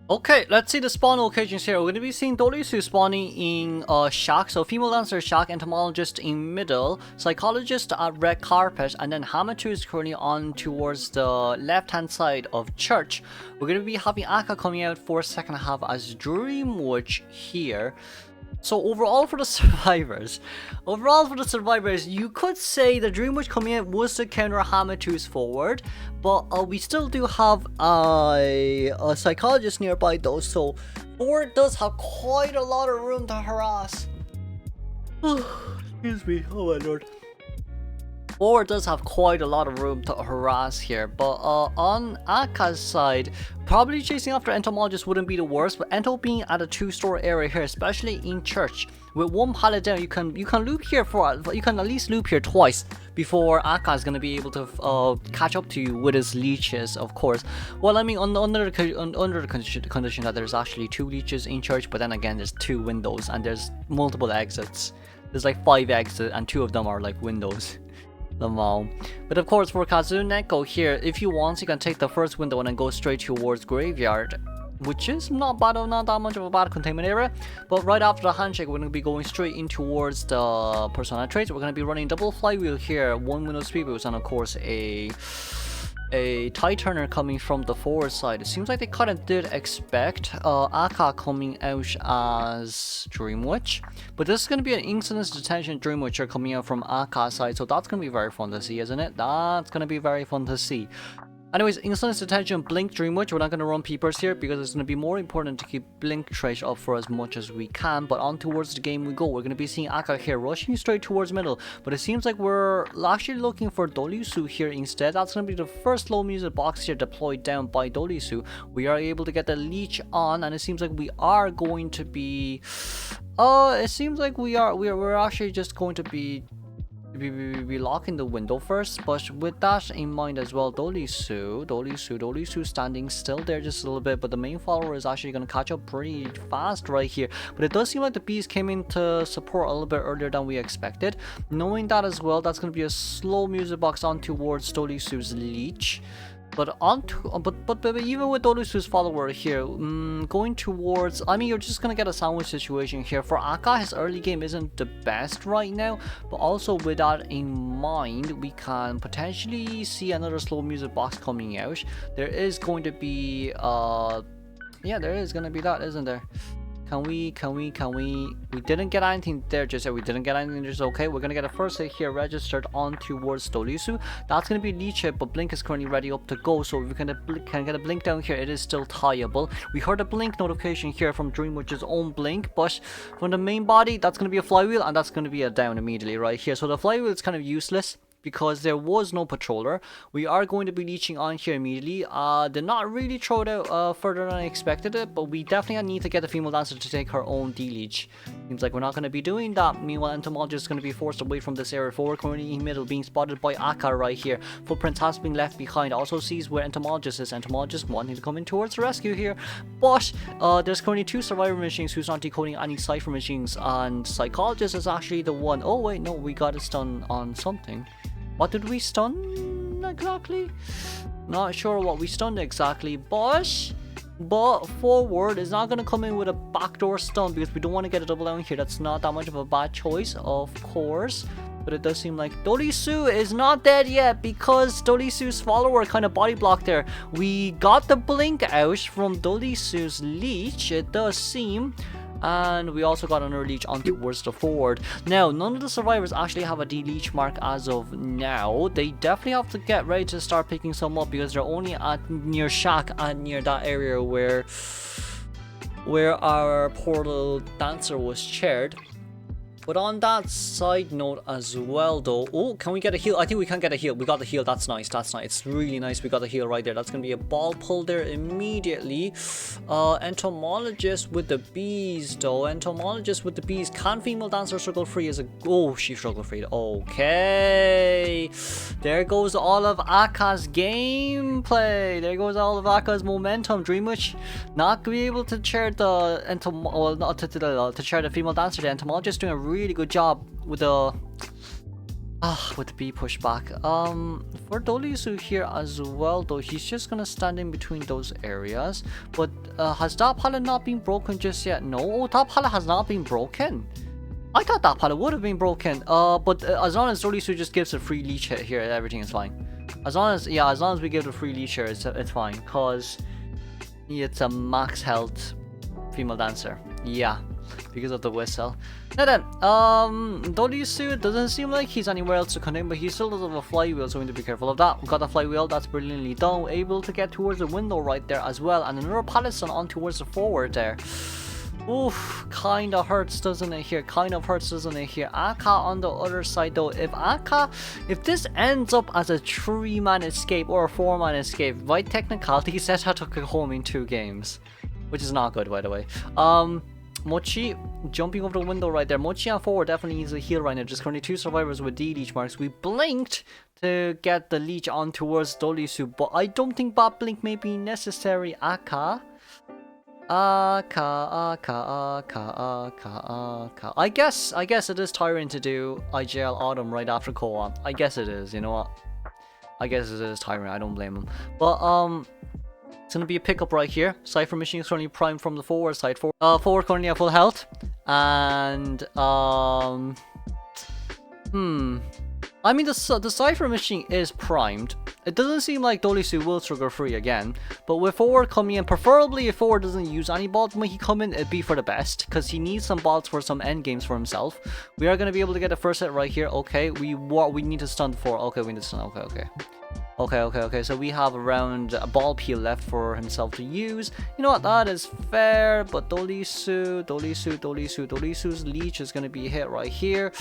Okay, let's see the spawn locations here. We're going to be seeing Dolisu spawning in shack. So female dancer shack, entomologist in middle, psychologist at red carpet, and then Hamato is currently on towards the left hand side of church. We're going to be having Aka coming out for second half as Dreamwitch here. So overall for the survivors, you could say the Dreamwitch coming in was to counter Hamatu's forward, but we still do have a psychologist nearby though, so forward does have quite a lot of room to harass. Excuse me, oh my lord. Forward does have quite a lot of room to harass here, but on Aka's side, probably chasing after entomologist wouldn't be the worst, but Ento being at a two-store area here, especially in church, with one pallet down, you can loop here you can at least loop here twice before Aka is gonna be able to catch up to you with his leeches, of course. Well, I mean, under the condition that there's actually two leeches in church, but then again, there's two windows and there's multiple exits. There's like 5 exits, and 2 of them are like windows. But of course for Kazuneko here, if you want, you can take the first window and then go straight towards graveyard, which is not that much of a bad containment area. But right after the handshake, we're going to be going straight in towards the persona traits. We're going to be running double flywheel here, 1 window speed boost, and of course a tie turner coming from the forward side. It seems like they kind of did expect Aka coming out as Dreamwitch, but this is going to be an incident detention Dreamwitcher coming out from Aka's side, so that's going to be very fun to see, isn't it? That's going to be very fun to see. Anyways, instance detention, blink Dreamwitch. We're not going to run peepers here because it's going to be more important to keep blink trace up for as much as we can. But on towards the game we go. We're going to be seeing Aka here rushing straight towards middle, but it seems like we're actually looking for Dolisu here instead. That's going to be the first low music box here deployed down by Dolisu. We are able to get the leech on, and it seems like we are going to be it seems like we're actually just going to be locking the window first. But with that in mind as well, Dolisu standing still there just a little bit, but the main follower is actually going to catch up pretty fast right here. But it does seem like the bees came in to support a little bit earlier than we expected. Knowing that as well, that's going to be a slow music box on towards Dolisu's leech. But even with Dolisu's follower here, going towards, I mean, you're just gonna get a sandwich situation here. For Aka, his early game isn't the best right now, but also with that in mind, we can potentially see another slow music box coming out. There is going to be, yeah, there is gonna be that, isn't there? Can we? We didn't get anything there just yet. We didn't get anything just okay. We're gonna get a first hit here registered on towards Dolisu. That's gonna be leech hit, but blink is currently ready up to go. So if we can get a blink down here, it is still tieable. We heard a blink notification here from Dreamwitch's own blink, but from the main body, that's gonna be a flywheel, and that's gonna be a down immediately right here. So the flywheel is kind of useless because there was no patroller. We are going to be leeching on here immediately. Did not really throw it out further than I expected it, but we definitely need to get the female dancer to take her own D-leech. Seems like we're not going to be doing that. Meanwhile, entomologist is going to be forced away from this area. Forward currently in middle, being spotted by Aka right here. Footprints has been left behind. Also sees where entomologist is. Entomologist wanting to come in towards the rescue here, but there's currently 2 survivor machines who's not decoding any cipher machines, and psychologist is actually the one. Oh wait, no, we got a stun on something. What did we stun exactly? Not sure what we stunned exactly, but forward is not going to come in with a backdoor stun because we don't want to get a double down here. That's not that much of a bad choice, of course. But it does seem like Dolisu is not dead yet because Dolisu's follower kind of body blocked there. We got the blink out from Dolisu's leech, it does seem. And we also got another leech on towards the forward. Now, none of the survivors actually have a D-leech mark as of now. They definitely have to get ready to start picking some up because they're only at near shack and near that area where our portal dancer was chaired. But on that side note as well though, oh, can we get a heal? I think we can get a heal. We got the heal. That's nice. That's nice. It's really nice. We got the heal right there. That's going to be a ball pull there immediately. Entomologist with the bees though. Entomologist with the bees. Can female dancer struggle free as a... Oh, she struggle free. Okay. There goes all of Aka's gameplay. There goes all of Aka's momentum. Dreamwitch not going to be able to chair the to chair the female dancer. The entomologist doing a really good job with the With the B push back. For Dolisu here as well, though, he's just gonna stand in between those areas. But has that pallet not been broken just yet? No, oh, that pallet has not been broken. I thought that pallet would have been broken. But as long as Dolisu just gives a free leech hit here, everything is fine. As long as we give the free leech here, it's fine. Cause it's a max health female dancer. Yeah. Because of the whistle. Now then, Dolisu doesn't seem like he's anywhere else to connect, but he still does have a flywheel, so we need to be careful of that. We've got the flywheel, that's brilliantly done. Able to get towards the window right there as well, and another pallet on towards the forward there. Oof, kinda hurts, doesn't it here? Kind of hurts, doesn't it here? Aka on the other side though. If this ends up as a 3-man escape or a 4-man escape, by technicality, Zeta took it home in 2 games. Which is not good, by the way. Mochi jumping over the window right there. Mochi on forward definitely needs a heal right now. Just currently 2 survivors with D leech marks. We blinked to get the leech on towards Dolisu, but I don't think that blink may be necessary. Aka. I guess it is tiring to do IJL Autumn right after co-op. I guess it is, you know what? I guess it is tiring, I don't blame him. But it's gonna be a pickup right here. Cipher machine is currently primed from the forward side. Forward currently at full health. And I mean, the Cipher machine is primed. It doesn't seem like Dolisu will trigger free again. But with forward coming in, preferably if forward doesn't use any balls when he come in, it'd be for the best. Because he needs some balls for some end games for himself. We are going to be able to get the first hit right here. Okay, we need to stun the forward. Okay, we need to stun. Okay. So we have around a ball peel left for himself to use. You know what? That is fair. But Dolisu's leech is going to be hit right here.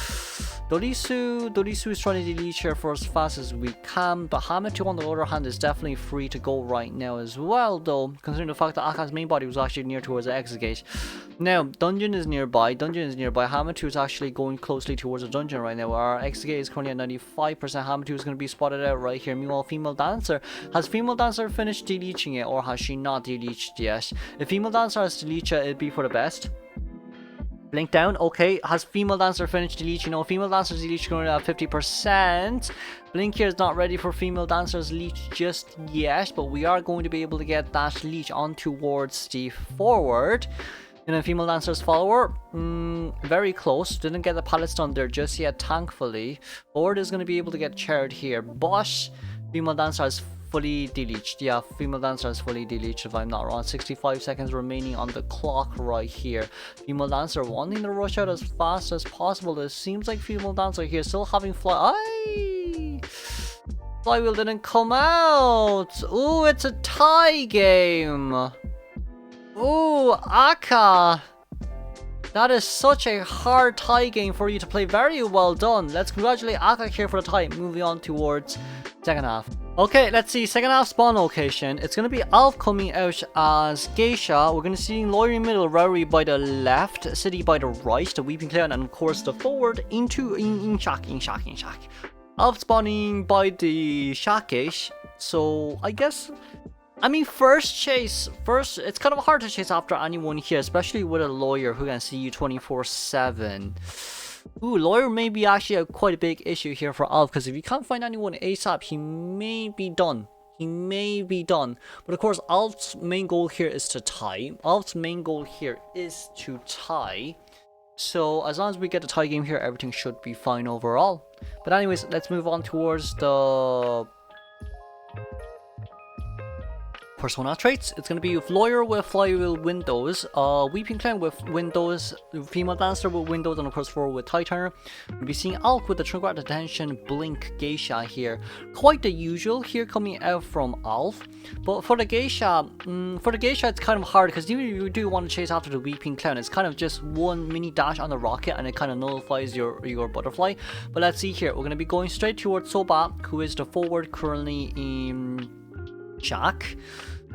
Dolisu is trying to leech here for as fast as we can. But Hamato on the other hand is definitely free to go right now as well, though. Considering the fact that Aka's main body was actually near towards the exit gate. Now, dungeon is nearby. Hamato is actually going closely towards the dungeon right now. Our exit gate is currently at 95%. Hamato is going to be spotted out right here. Meanwhile, female dancer. Has female dancer finished deleting it, or has she not deleted yet? If female dancer has deleted it, it'd be for the best. Blink down. Okay, has female dancer finished deleting? No, female dancer's deletion currently at 50%. Blink here is not ready for female dancer's leech just yet, but we are going to be able to get that leech on towards the forward. And then female dancer's follower, very close. Didn't get the pallet stun there just yet, thankfully. Forward is going to be able to get charred here, but female dancer has fully deleted. Yeah, female dancer has fully deleted if I'm not wrong. 65 seconds remaining on the clock right here. Female dancer wanting to rush out as fast as possible. It seems like female dancer here still having flywheel didn't come out. Ooh, it's a tie game. Ooh, Aka. That is such a hard tie game for you to play. Very well done. Let's congratulate Aka here for the tie. Moving on towards second half. Okay, let's see. Second half spawn location. It's going to be Alf coming out as Geisha. We're going to see Lawyer in the middle, Rowry by the left, City by the right, the Weeping Clown, and of course the forward into in Shack. Alf spawning by the Shackish. So I guess, I mean, first, it's kind of hard to chase after anyone here, especially with a Lawyer who can see you 24/7. Ooh, Lawyer may be actually quite a big issue here for Alf, because if you can't find anyone ASAP, he may be done. But of course, Alf's main goal here is to tie. So as long as we get the tie game here, everything should be fine overall. But anyways, let's move on towards the persona traits. It's going to be Lawyer with flywheel windows, Weeping Clown with windows, female dancer with windows, and of course forward with tie turner. We'll be seeing Alf with the trigger at attention, blink, Geisha here. Quite the usual here coming out from Alf. But for the Geisha, it's kind of hard, because even if you do want to chase after the Weeping Clown, it's kind of just one mini dash on the rocket and it kind of nullifies your butterfly. But let's see here. We're going to be going straight towards Soba, who is the forward currently in Jack.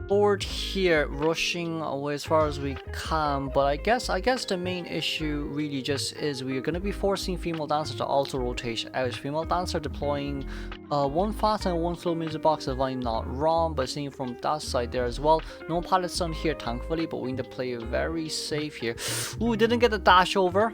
Forward here, rushing away as far as we can, but I guess the main issue really just is we're going to be forcing female dancer to also rotate out. Female dancer deploying one fast and one slow music box if I'm not wrong, but seeing from that side there as well. No pallets on here thankfully, but we need to play very safe here. Ooh, didn't get the dash over.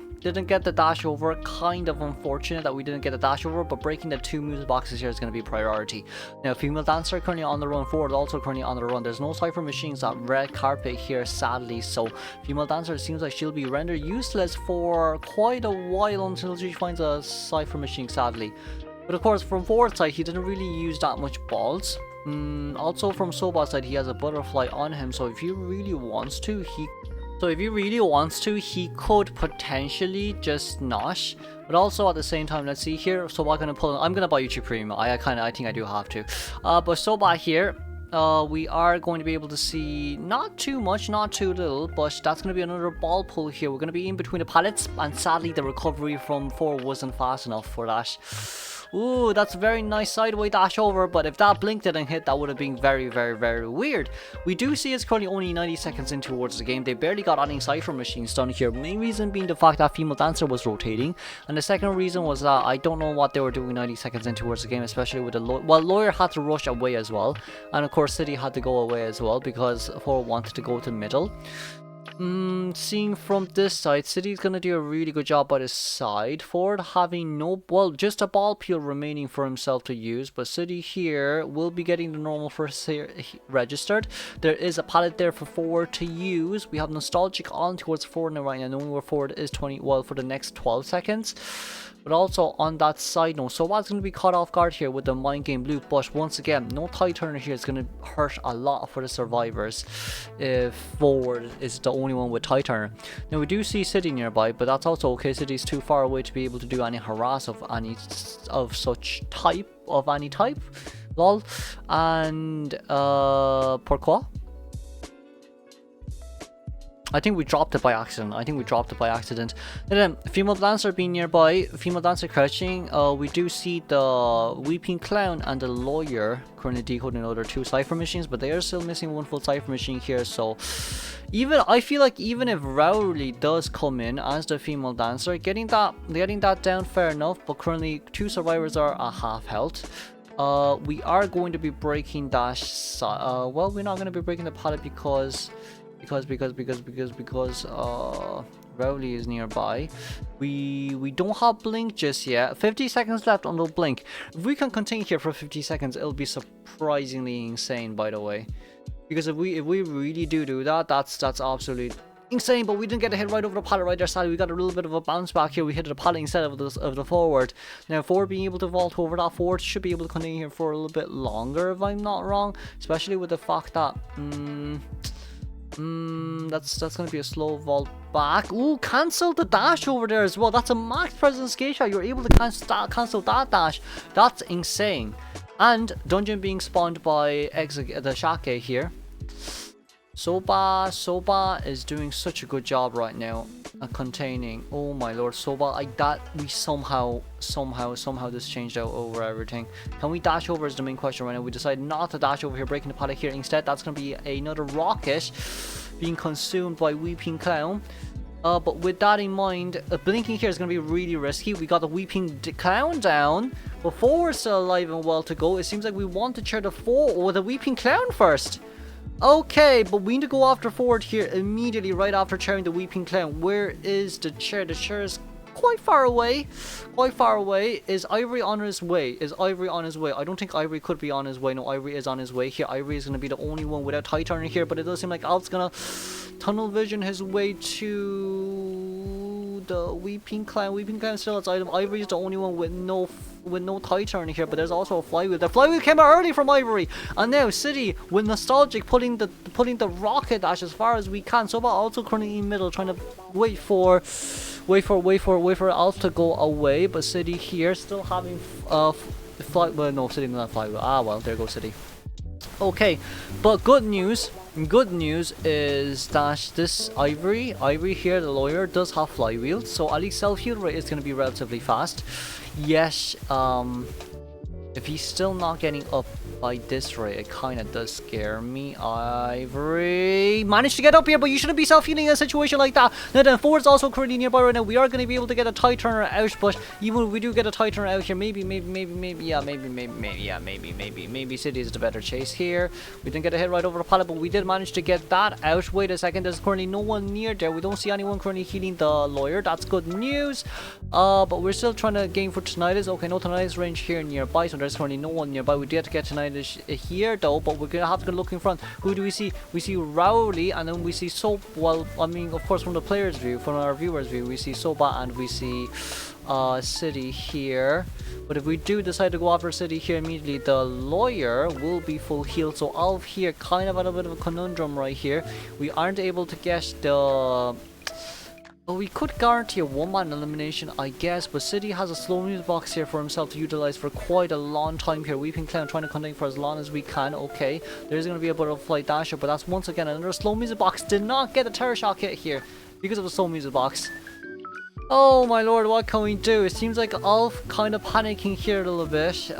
Kind of unfortunate that we didn't get a dash over, but breaking the 2 music boxes here is going to be priority. Now, female dancer currently on the run, forward also currently on the run. There's no Cipher machines, that red carpet here sadly, so female dancer, it seems like she'll be rendered useless for quite a while until she finds a Cipher machine sadly. But of course, from forward side, he didn't really use that much balls. Also from Soba's side, he has a butterfly on him, so if he really wants to, he could potentially just nosh. But also at the same time, let's see here. Soba gonna pull. I'm gonna buy YouTube Premium. I think I do have to. But Soba here, we are going to be able to see not too much, not too little, but that's going to be another ball pull here. We're going to be in between the pallets, and sadly the recovery from 4 wasn't fast enough for that. Ooh, that's a very nice sideway dash over, but if that blink didn't hit, that would have been very, very, very weird. We do see it's currently only 90 seconds in towards the game. They barely got any Cipher machines done here. Main reason being the fact that female dancer was rotating, and the second reason was that I don't know what they were doing 90 seconds in towards the game, especially with the lawyer had to rush away as well, and of course City had to go away as well because 4 wanted to go to the middle. Seeing from this side, City's gonna do a really good job by the side. Ford having just a ball peel remaining for himself to use, but City here will be getting the normal first here registered. There is a pallet there for Ford to use. We have Nostalgic on towards Ford now right now, knowing where Ford is for the next 12 seconds. But also on that side note, so what's going to be caught off guard here with the mind game loop, but once again, no tie turner here is going to hurt a lot for the survivors if Forward is the only one with tie turner. Now we do see City nearby, but that's also okay. City's too far away to be able to do any harass of any type. Lol. And pourquoi? I think we dropped it by accident. And then female dancer being nearby, female dancer crouching. We do see the weeping clown and the lawyer currently decoding another 2 Cipher machines, but they are still missing 1 full Cipher machine here. So I feel like even if Rowley does come in as the female dancer, getting that down fair enough. But currently 2 survivors are at half health. We are going to be breaking dash. Well, we're not going to be breaking the pallet because Rowley is nearby. We don't have blink just yet. 50 seconds left on the blink. If we can continue here for 50 seconds, it'll be surprisingly insane, by the way. Because if we really do that, that's absolutely insane. But we didn't get a hit right over the pallet right there. Sadly, we got a little bit of a bounce back here. We hit the pallet instead of the forward. Now, Forward being able to vault over that, Forward should be able to continue here for a little bit longer, if I'm not wrong. Especially with the fact that that's gonna be a slow vault back. Ooh, cancel the dash over there as well. That's a max presence skate shot. You're able to cancel that dash. That's insane. And dungeon being spawned by the Shake here. Soba is doing such a good job right now at containing. Oh my lord, Soba, we somehow this changed out over everything. Can we dash over is the main question right now. We decided not to dash over here, breaking the pallet here. Instead, that's going to be another rocket being consumed by Weeping Clown. But with that in mind, blinking here is going to be really risky. We got the Weeping Clown down. Before we're still alive and well to go, it seems like we want to chair the Weeping Clown first. Okay, but we need to go after Forward here immediately right after chairing the Weeping Clown. Where is the chair? The chair is quite far away. Is Ivory on his way? I don't think Ivory could be on his way. No, Ivory is on his way here. Ivory is going to be the only one without tie turner here, but it does seem like Alf's going to tunnel vision his way to the Weeping Clown. Weeping Clown still has item. Ivory is the only one with no tie turner here, but there's also a flywheel. The flywheel came out early from Ivory, and now City with Nostalgic putting the rocket dash as far as we can. Soba also currently in middle, trying to wait for Alf to go away, but City here still having well, no, City not flywheel. Ah, well, there goes City. Okay, but good news is that this Ivory here, the lawyer, does have flywheels, so at least self-heal rate is going to be relatively fast. Yes, If he's still not getting up by this rate, it kind of does scare me. Ivory managed to get up here, but you shouldn't be self-healing in a situation like that. Now then, forward's also currently nearby right now. We are going to be able to get a tie turner out, but even if we do get a tie turner out here, maybe City is the better chase here. We didn't get a hit right over the pallet, but we did manage to get that out. Wait a second, there's currently no one near there. We don't see anyone currently healing the lawyer. That's good news. But we're still trying to gain for Tinnitus. Okay, no Tinnitus range here nearby, so there's currently no one nearby. We did get Tinnitus here though, but we're gonna have to look in front. Who do we see? We see Rowley, and then we see Soap. Well, I mean, of course, from the player's view, from our viewers' view, we see Soba and we see City here. But if we do decide to go after City here immediately, the lawyer will be full healed. So Alf here, kind of at a bit of a conundrum right here. We aren't able to get the... Well, we could guarantee a one-man elimination, I guess, but City has a slow music box here for himself to utilize for quite a long time here. Weeping Clown trying to contain for as long as we can. Okay, there's going to be a butterfly dasher, but that's once again another slow music box. Did not get a terror shock hit here because of the slow music box. Oh my lord, what can we do? It seems like Alf kind of panicking here a little bit.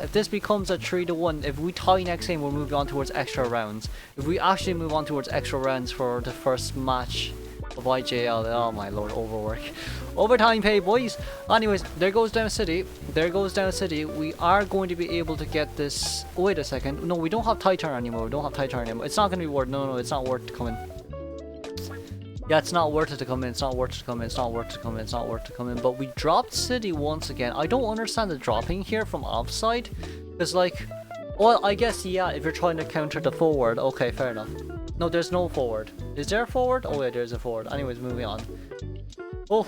If this becomes a 3-1, if we tie next game, we'll move on towards extra rounds. If we actually move on towards extra rounds for the first match of IJL, oh my lord, overwork. Overtime pay, boys. Anyways, there goes down City. There goes down City. We are going to be able to get this. Wait a second. No, we don't have tie turn anymore. We don't have tie turn anymore. It's not going to be worth. No, it's not worth to come in. Yeah, it's not worth it to come in. It's not worth it to come in. It's not worth it to come in. It's not worth it to come in. But we dropped City once again. I don't understand the dropping here from offside. It's like, well, I guess, yeah, if you're trying to counter the forward. Okay, fair enough. No, there's no forward. Is there a forward? Oh, yeah, there's a forward. Anyways, moving on. Oh.